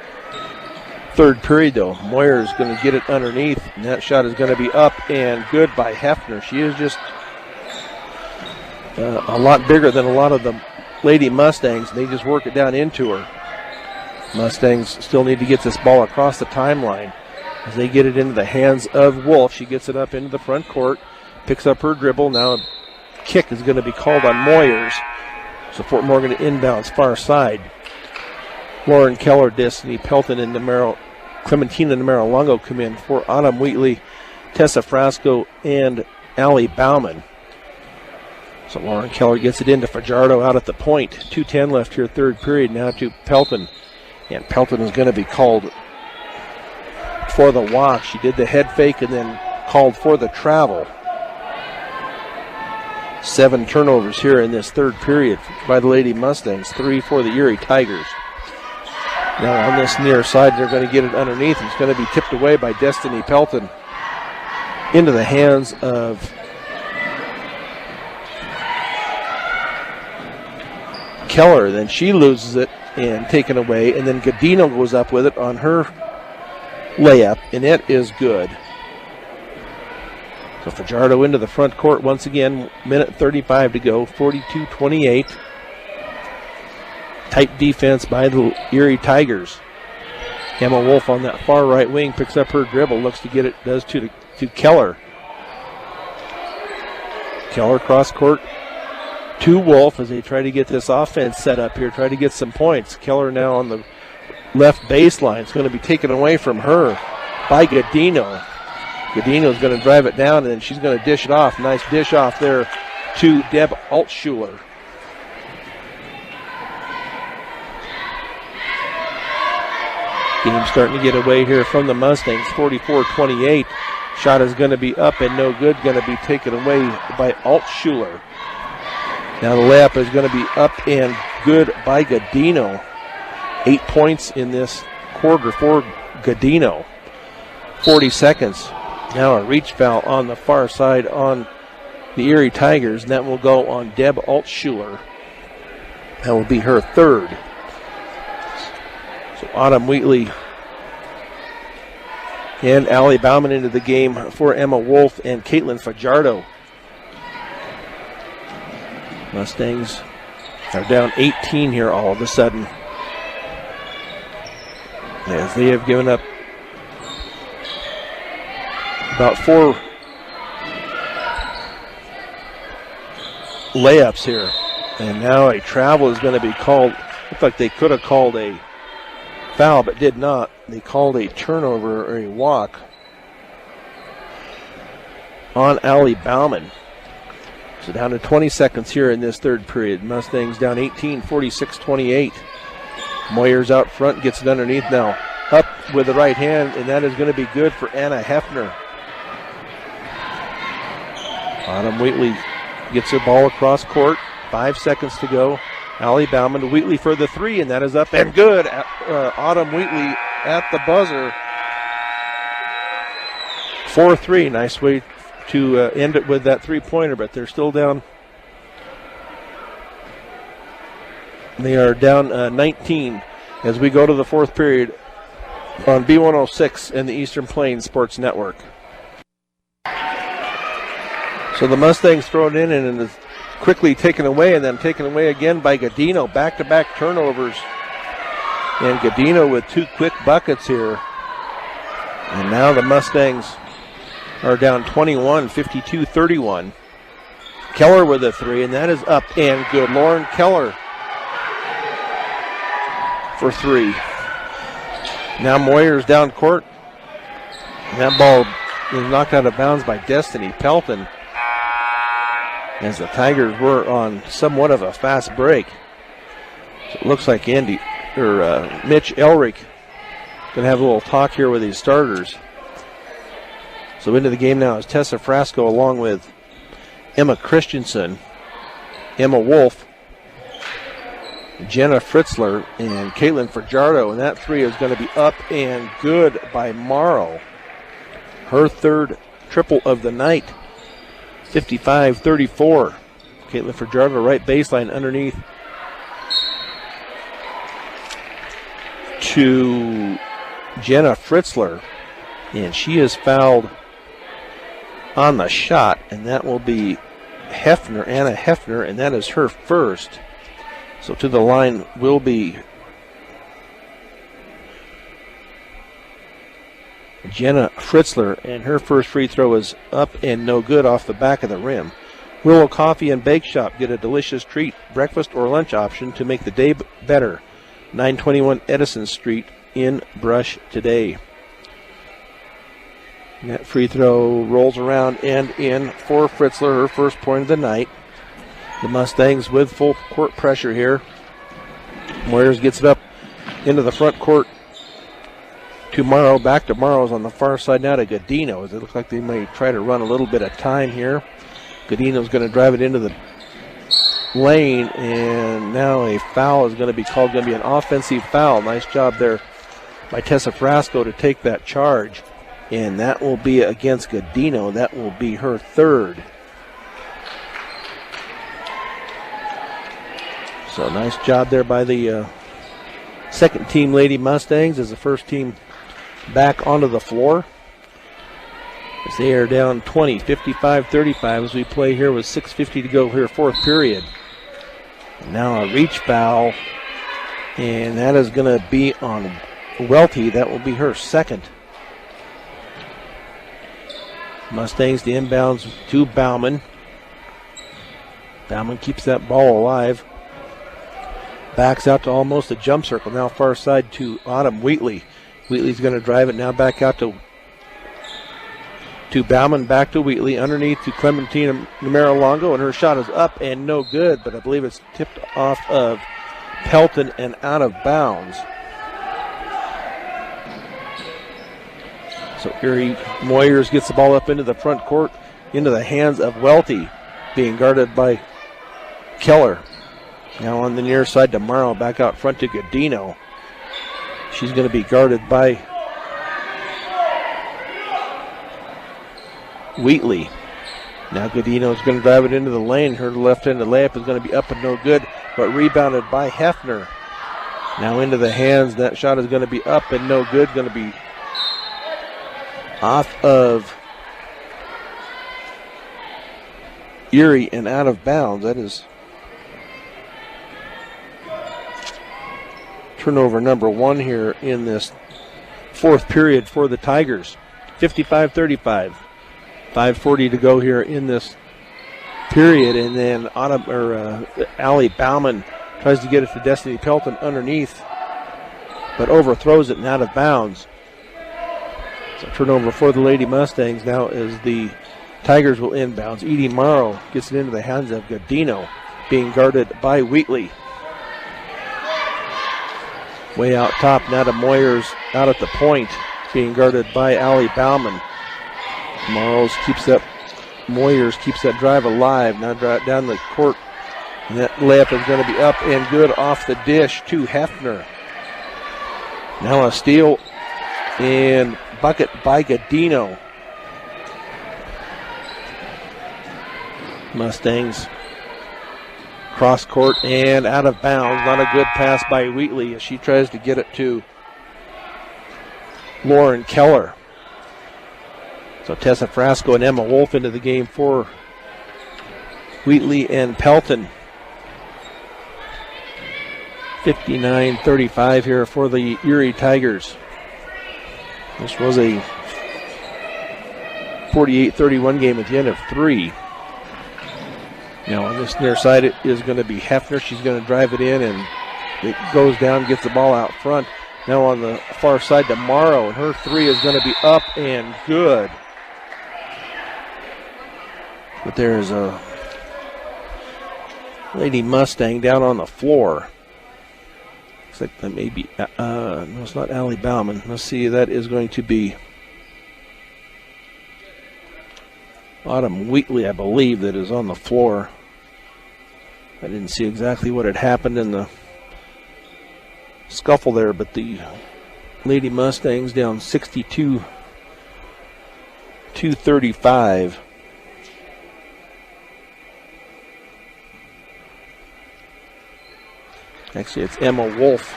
third period, though. Moyer is going to get it underneath, and that shot is going to be up and good by Hefner. She is just a lot bigger than a lot of the Lady Mustangs. They just work it down into her. Mustangs still need to get this ball across the timeline as they get it into the hands of Wolf. She gets it up into the front court, picks up her dribble. Now a kick is going to be called on Moyers. So Fort Morgan inbounds far side. Lauren Keller, Destiny Pelton, and Clementina Namaro-Longo come in for Autumn Wheatley, Tessa Frasco, and Allie Bauman. So Lauren Keller gets it into Fajardo out at the point. 2:10 left here, third period. Now to Pelton. And Pelton is going to be called for the walk. She did the head fake and then called for the travel. 7 turnovers here in this third period by the Lady Mustangs. 3 for the Erie Tigers. Now on this near side, they're going to get it underneath. It's going to be tipped away by Destiny Pelton into the hands of Keller. Then she loses it and taken away, and then Godino goes up with it on her layup, and it is good. So Fajardo into the front court once again, minute 35 to go, 42-28. Tight defense by the Erie Tigers. Emma Wolf on that far right wing picks up her dribble, looks to get it, does to Keller. Keller cross court to Wolf as they try to get this offense set up here, try to get some points. Keller now on the left baseline. It's going to be taken away from her by Godino. Godino's going to drive it down, and then she's going to dish it off. Nice dish off there to Deb Altschuler. Game starting to get away here from the Mustangs, 44-28. Shot is going to be up and no good, going to be taken away by Altschuler. Now the layup is going to be up and good by Godino. 8 points in this quarter for Godino. 40 seconds. Now a reach foul on the far side on the Erie Tigers, and that will go on Deb Altschuler. That will be her third. So Autumn Wheatley and Allie Bauman into the game for Emma Wolf and Caitlin Fajardo. Mustangs are down 18 here all of a sudden, as they have given up about 4 layups here. And now a travel is going to be called. Looked like they could have called a foul, but did not. They called a turnover or a walk on Allie Bauman. So down to 20 seconds here in this third period. Mustangs down 18, 46-28. Moyers out front, gets it underneath now. up with the right hand, and that is going to be good for Anna Hefner. Autumn Wheatley gets her ball across court. 5 seconds to go. Allie Bauman to Wheatley for the three, and that is up and good. Autumn Wheatley at the buzzer. 4-3. Nice way to end it with that three-pointer, but they're still down. They are down 19 as we go to the fourth period on B106 and the Eastern Plains Sports Network. So the Mustangs throw it in and it's quickly taken away, and then taken away again by Godino. Back-to-back turnovers. And Godino with 2 quick buckets here. And now the Mustangs are down 21, 52-31. Keller with a three, and that is up and good. Lauren Keller for three. Now Moyers down court. And that ball is knocked out of bounds by Destiny Pelton, as the Tigers were on somewhat of a fast break. So it looks like Mitch Elrick going to have a little talk here with his starters. So into the game now is Tessa Frasco along with Emma Christensen, Emma Wolf, Jenna Fritzler, and Caitlin Fajardo. And that three is going to be up and good by Morrow. Her third triple of the night. 55-34. Caitlin Fajardo, right baseline underneath to Jenna Fritzler. And she is fouled on the shot, and that will be Hefner, Anna Hefner, and that is her first. So to the line will be Jenna Fritzler, and her first free throw is up and no good off the back of the rim. Willow Coffee and Bake Shop. Get a delicious treat, breakfast or lunch option to make the day better. 921 Edison Street in Brush today. And that free throw rolls around and in for Fritzler, her first point of the night. The Mustangs with full court pressure here. Moyers gets it up into the front court to Morrow. Back to Morrow's on the far side now to Godino. It looks like they may try to run a little bit of time here. Godino's going to drive it into the lane, and now a foul is going to be called. Going to be an offensive foul. Nice job there by Tessa Frasco to take that charge, and that will be against Godino. That will be her third. So nice job there by the second team Lady Mustangs as the first team back onto the floor. As they are down 20, 55-35 as we play here with 6:50 to go here, fourth period. And now a reach foul, and that is going to be on Welty. That will be her second. Mustangs the inbounds to Bauman. Bauman keeps that ball alive. Backs out to almost a jump circle. Now far side to Autumn Wheatley. Wheatley's going to drive it now back out to Bauman, back to Wheatley, underneath to Clementina Numero Longo, and her shot is up and no good, but I believe it's tipped off of Pelton and out of bounds. So Erie Moyers gets the ball up into the front court, into the hands of Welty, being guarded by Keller. Now on the near side to Morrow, back out front to Godino. She's going to be guarded by Wheatley. Now Godino is going to drive it into the lane. Her left-handed layup is going to be up and no good, but rebounded by Hefner. Now into the hands. That shot is going to be up and no good. Going to be off of Erie and out of bounds. That is turnover number one here in this fourth period for the Tigers. 55-35. 5:40 to go here in this period, and then Allie Bauman tries to get it to Destiny Pelton underneath, but overthrows it and out of bounds. So turnover for the Lady Mustangs now as the Tigers will inbounds. Edie Morrow gets it into the hands of Godino, being guarded by Wheatley. Way out top, now to Moyers out at the point, being guarded by Allie Bauman. Moyers keeps that drive alive. Now down the court, and that layup is going to be up and good off the dish to Hefner. Now a steal and bucket by Godino. Mustangs cross court and out of bounds. Not a good pass by Wheatley as she tries to get it to Lauren Keller. So Tessa Frasco and Emma Wolf into the game for Wheatley and Pelton. 59-35 here for the Erie Tigers. This was a 48-31 game at the end of 3. Now on this near side it is going to be Hefner. She's going to drive it in and it goes down, gets the ball out front. Now on the far side to Morrow, and her 3 is going to be up and good. But there's a Lady Mustang down on the floor. Looks like that may be, no, it's not Allie Bauman. Let's see, that is going to be Autumn Wheatley, I believe, that is on the floor. I didn't see exactly what had happened in the scuffle there, but the Lady Mustangs down 62-35. Actually, it's Emma Wolf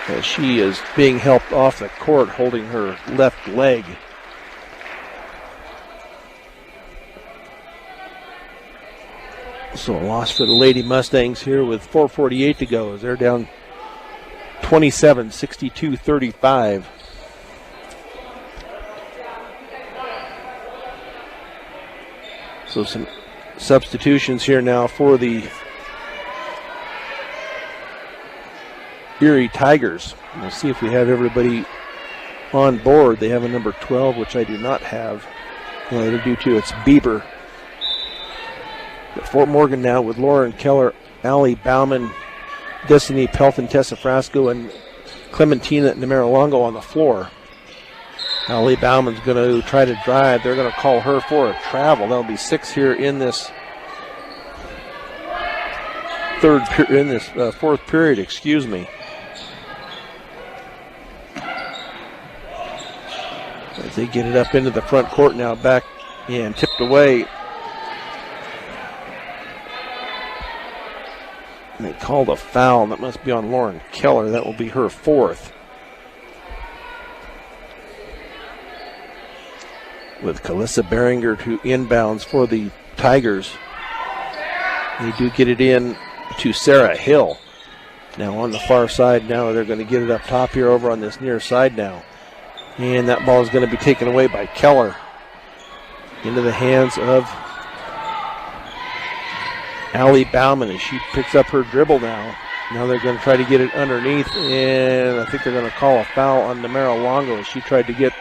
as she is being helped off the court, holding her left leg. So a loss for the Lady Mustangs here with 4:48 to go as they're down 27, 62-35. So some substitutions here now for the Erie Tigers. We'll see if we have everybody on board. They have a number 12, which I do not have. Well, they do too. It's Bieber. At Fort Morgan now with Lauren Keller, Allie Bauman, Destiny Pelton, Tessa Frasco, and Clementina Namaralongo on the floor. Allie Bauman's going to try to drive. They're going to call her for a travel. That'll be 6 here in this fourth period, excuse me. As they get it up into the front court now, back and tipped away. And they called a foul. That must be on Lauren Keller. That will be her 4th. With Calissa Beringer to inbounds for the Tigers. They do get it in to Sarah Hill. Now on the far side now, they're going to get it up top here over on this near side now. And that ball is going to be taken away by Keller. Into the hands of Allie Bauman as she picks up her dribble now. Now they're going to try to get it underneath, and I think they're going to call a foul on Namaralongo as she tried to get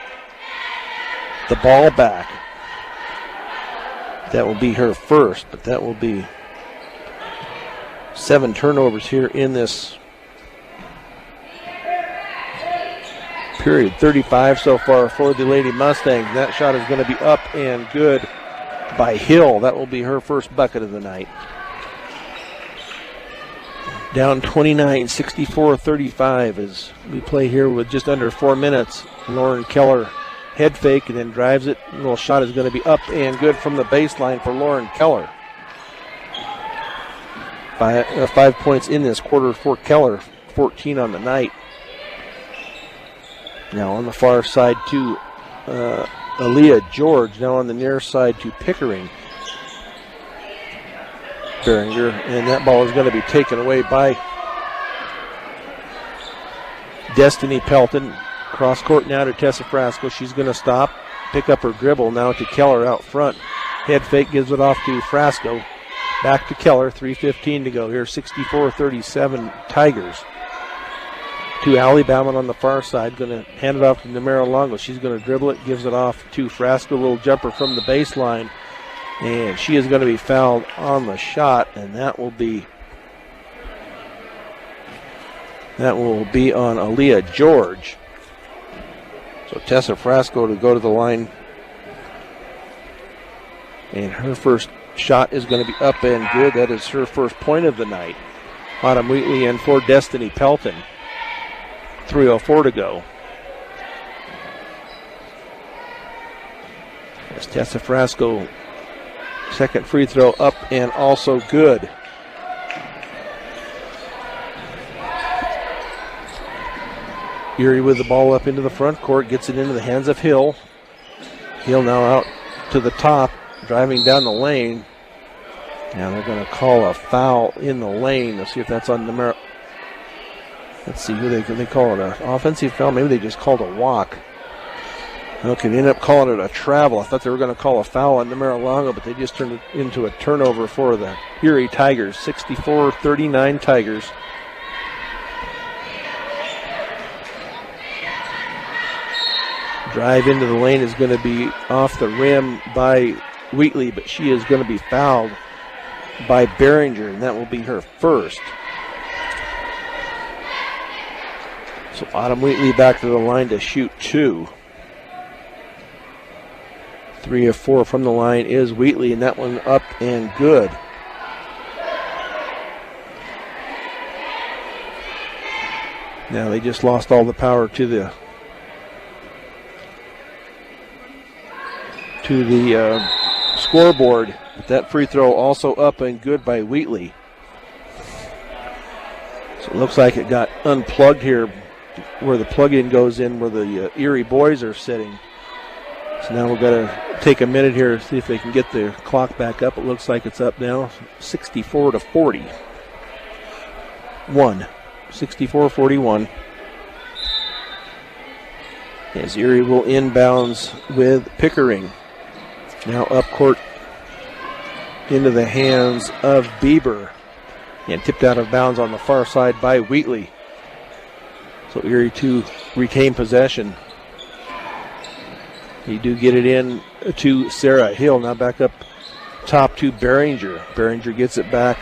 the ball back. That will be her first, but that will be 7 turnovers here in this period. 35 so far for the Lady Mustangs. That shot is going to be up and good by Hill. That will be her first bucket of the night. Down 29, 64-35 as we play here with just under 4 minutes. Lauren Keller head fake and then drives it. A little shot is going to be up and good from the baseline for Lauren Keller. 5 points in this quarter for Keller, 14 on the night. Now on the far side to Aaliyah George. Now on the near side to Pickering. Beringer, and that ball is going to be taken away by Destiny Pelton. Cross court now to Tessa Frasco. She's going to stop, pick up her dribble now to Keller out front. Head fake gives it off to Frasco. Back to Keller, 3:15 to go here. 64-37 Tigers. To Allie Bauman on the far side. Going to hand it off to Namaralongo. She's going to dribble it, gives it off to Frasco. A little jumper from the baseline. And she is going to be fouled on the shot, and that will That will be on Aaliyah George. So Tessa Frasco to go to the line. And her first shot is going to be up and good. That is her first point of the night. Autumn Wheatley in for Destiny Pelton. 3:04 to go. As Tessa Frasco, second free throw up and also good. Erie with the ball up into the front court, gets it into the hands of Hill. Hill now out to the top, driving down the lane. Now they're going to call a foul in the lane. Let's see if that's on the. Let's see who they call it, an offensive foul. Maybe they just called a walk. Okay, they ended up calling it a travel. I thought they were going to call a foul on Namaralonga, but they just turned it into a turnover for the Erie Tigers. 64-39 Tigers. Drive into the lane is going to be off the rim by Wheatley, but she is going to be fouled by Behringer, and that will be her first. So Autumn Wheatley back to the line to shoot two. 3 of 4 from the line is Wheatley, and that one up and good. Now they just lost all the power to the scoreboard. But that free throw also up and good by Wheatley. So it looks like it got unplugged here where the plug-in goes in where the Erie boys are sitting. So now we've got to take a minute here to see if they can get the clock back up. It looks like it's up now, 64-40. 64-41. As Erie will inbounds with Pickering. Now up court into the hands of Bieber. And tipped out of bounds on the far side by Wheatley. So Erie to retain possession. You do get it in to Sarah Hill. Now back up top to Behringer. Behringer gets it back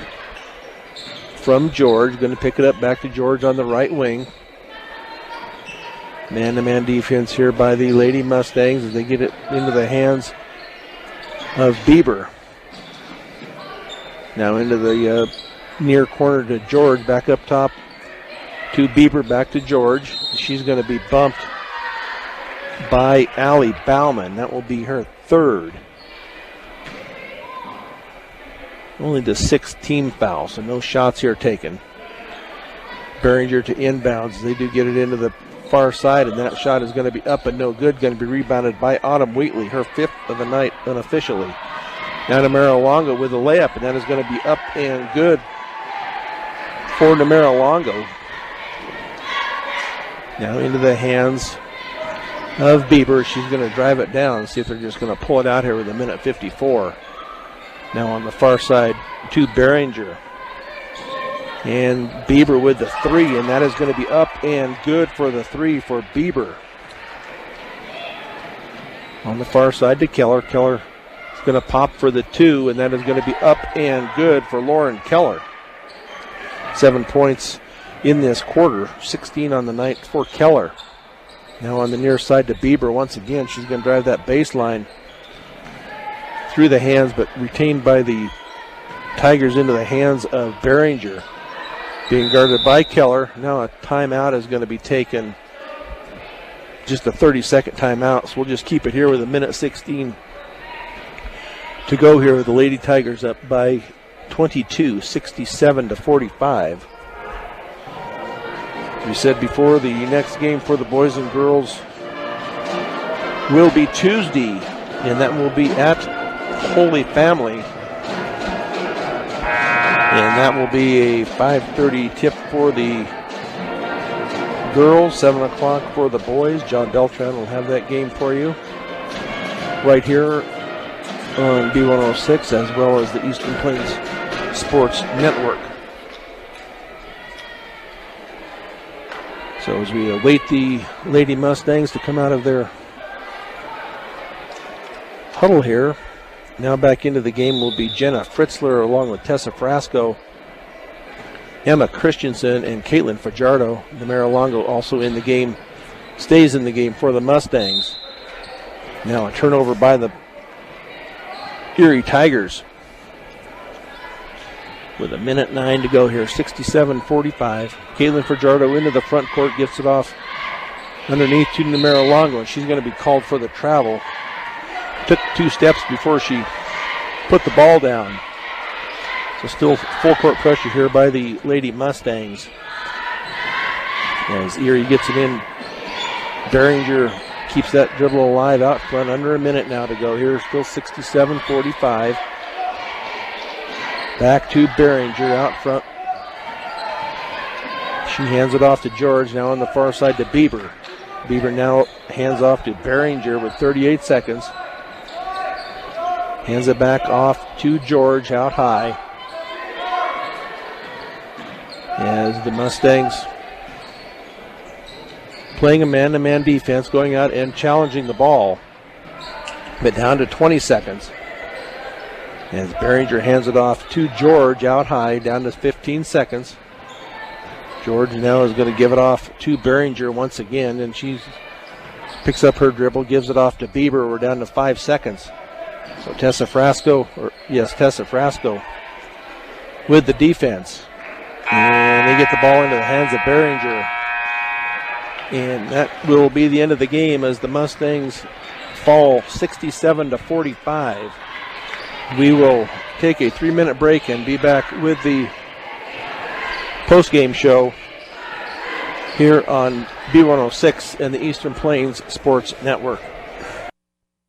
from George. Going to pick it up back to George on the right wing. Man-to-man defense here by the Lady Mustangs as they get it into the hands of Bieber. Now into the near corner to George. Back up top to Bieber. Back to George. She's going to be bumped by Allie Bauman. That will be her third. Only the 6th team foul, so no shots here taken. Behringer to inbounds. They do get it into the far side, and that shot is going to be up and no good. Going to be rebounded by Autumn Wheatley, her 5th of the night unofficially. Now Namaralonga with a layup, and that is going to be up and good for Namaralonga. Now into the hands of Bieber. She's going to drive it down and see if they're just going to pull it out here with a minute 54. Now on the far side to Behringer. And Bieber with the three, and that is going to be up and good for the three for Bieber. On the far side to Keller. Keller is going to pop for the two, and that is going to be up and good for Lauren Keller. 7 points in this quarter, 16 on the night for Keller. Now on the near side to Bieber once again. She's going to drive that baseline through the hands, but retained by the Tigers into the hands of Behringer. Being guarded by Keller. Now a timeout is going to be taken. Just a 30-second timeout, so we'll just keep it here with a minute 16 to go here with the Lady Tigers up by 22, 67-45. We said before, the next game for the boys and girls will be Tuesday, and that will be at Holy Family. And that will be a 5:30 tip for the girls, 7 o'clock for the boys. John Beltran will have that game for you right here on B106 as well as the Eastern Plains Sports Network. So as we await the Lady Mustangs to come out of their huddle here, now back into the game will be Jenna Fritzler along with Tessa Frasco Emma Christensen and Caitlin Fajardo. The Marilongo also in the game, stays in the game for the Mustangs. Now a turnover by the Erie Tigers. With 1:09 to go here, 67-45. Caitlin Fajardo into the front court, gets it off underneath to Marilongo, and she's going to be called for the travel. Took 2 steps before she put the ball down. So still full court pressure here by the Lady Mustangs. As Erie gets it in, Behringer keeps that dribble alive out front. Under a minute now to go here. Still 67-45. Back to Behringer out front. She hands it off to George. Now on the far side to Bieber. Bieber now hands off to Behringer with 38 seconds. Hands it back off to George out high. As the Mustangs playing a man-to-man defense, going out and challenging the ball. But down to 20 seconds. As Behringer hands it off to George out high, down to 15 seconds. George now is going to give it off to Behringer once again, and she picks up her dribble, gives it off to Bieber. We're down to 5 seconds. So Tessa Frasco with the defense. And they get the ball into the hands of Behringer. And that will be the end of the game as the Mustangs fall 67-45. We will take a 3-minute break and be back with the post-game show here on B106 and the Eastern Plains Sports Network.